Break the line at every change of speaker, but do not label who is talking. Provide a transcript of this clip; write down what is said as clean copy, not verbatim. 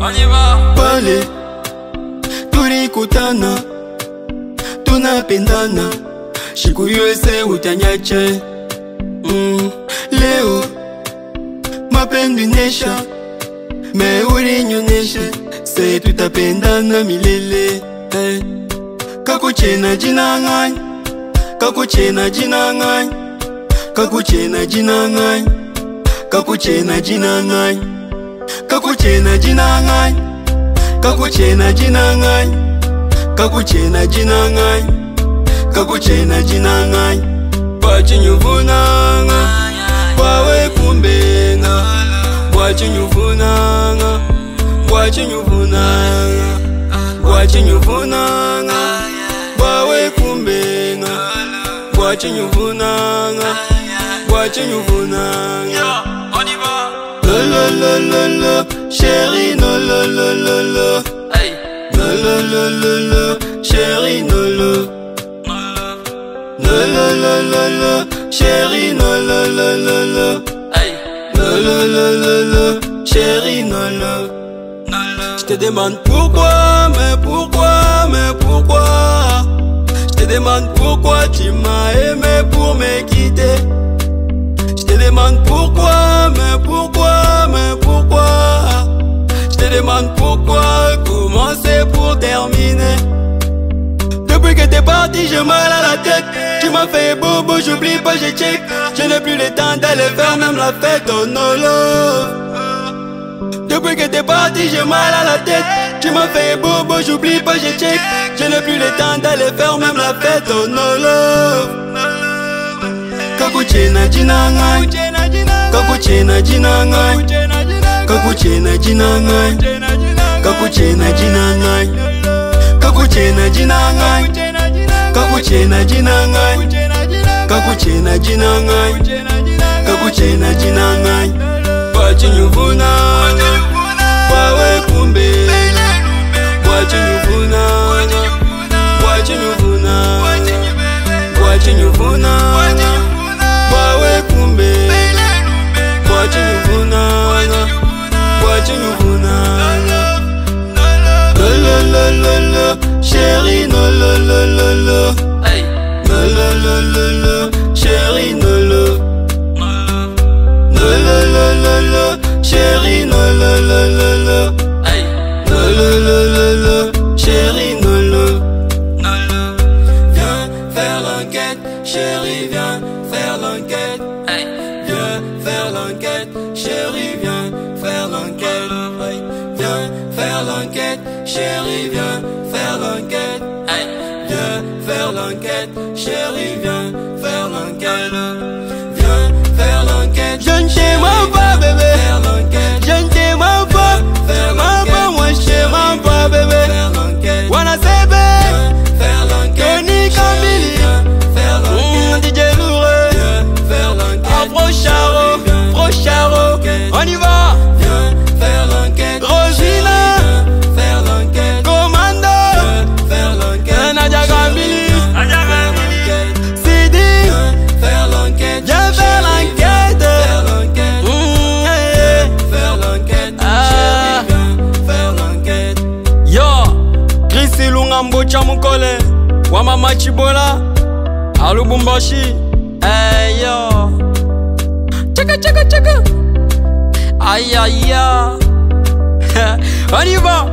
On y va.
Pale tulikutana tunapendana, siku yose utanyache. Leo mapenzi nesha, me ulinyonyesha, se tutapendana milele. Kakuchena jinangai, kakuchena jinangai, kakuchena jinangai, kakuchena jinangai, kakuchena jinangai, kakuchena jinangai, kakuchena jinangai, kakuchena jinangai. Wachinyuvunanga, wawe kumbenga, wachinyuvunanga, wachinyuvunanga, wachinyuvunanga, wawe kumbenga, wachinyuvunanga, wachinyuvunanga.
On y va.
Lo lo lo lo lo, chérie no lo lo lo lo.
Hey.
Lo lo lo lo lo, chérie no lo. No lo lo lo lo, chérie no lo lo lo lo.
Hey.
No lo lo lo lo, chérie no lo. Je te demande pourquoi, mais pourquoi, mais pourquoi. Je te demande pourquoi tu m'as aimé pour me quitter. Je te demande pourquoi, mais pourquoi, mais pourquoi. Je te demande pourquoi, commencer pour terminer. Depuis que t'es parti, j'ai mal à la tête. Tu m'as fait bobo, j'oublie pas, j'ai check. Je n'ai plus le temps d'aller faire même la fête, oh no love. Depuis que t'es parti, j'ai mal à la tête. Tu m'as fait bobo, j'oublie pas, j'ai check. Je n'ai plus le temps d'aller faire même la fête, oh no love. Kakuchena jinangai, kakuchena jinangai, kakuchena jinangai, kakuchena jinangai, kakuchena jinangai, kakuchena jinangai, kakuchena jinangai, kakuchena jinangai. Wachinyuvunanga, wawe kumbenga, wachinyuvunanga, wachinyuvunanga, wachinyuvunanga, wawe kumbenga, wachinyuvunanga, wachinyuvunanga. Lo lo lo lo lo, chérie no lo lo lo lo.
Hey.
No lo lo lo lo, chérie no lo. No lo lo lo lo, chérie no lo lo lo lo.
Hey.
No lo lo lo lo, chérie no lo. Viens faire l'enquête, chérie viens faire l'enquête.
Hey.
Viens faire l'enquête, chérie viens faire l'enquête. Viens faire l'enquête, chérie viens faire l'enquête.
Hey.
Viens faire l'enquête, chérie viens faire l'enquête. Viens faire l'enquête, je ne t'aime pas bébé. Faire l'enquête, je ne t'aime pas. Faire l'enquête, moi je t'aime pas bébé. Faire l'enquête, wanna say baby. Faire l'enquête, Tony Camille. Faire l'enquête, DJ Louré. Faire l'enquête, Afro Charo, Pro Charo. On y va. Viens faire l'enquête, Rosina. Faire l'enquête, Commando. Faire l'enquête, Nadia Gambili. Sidi. Faire l'enquête, viens faire l'enquête. Faire l'enquête, faire l'enquête. Chérie, viens faire l'enquête. Yo, Chris Lungambo Chamukole, Wamama Chibola, Alubumbashi. Hey yo, tchaka tchaka tchaka. Aïe aïe aïe. On y va.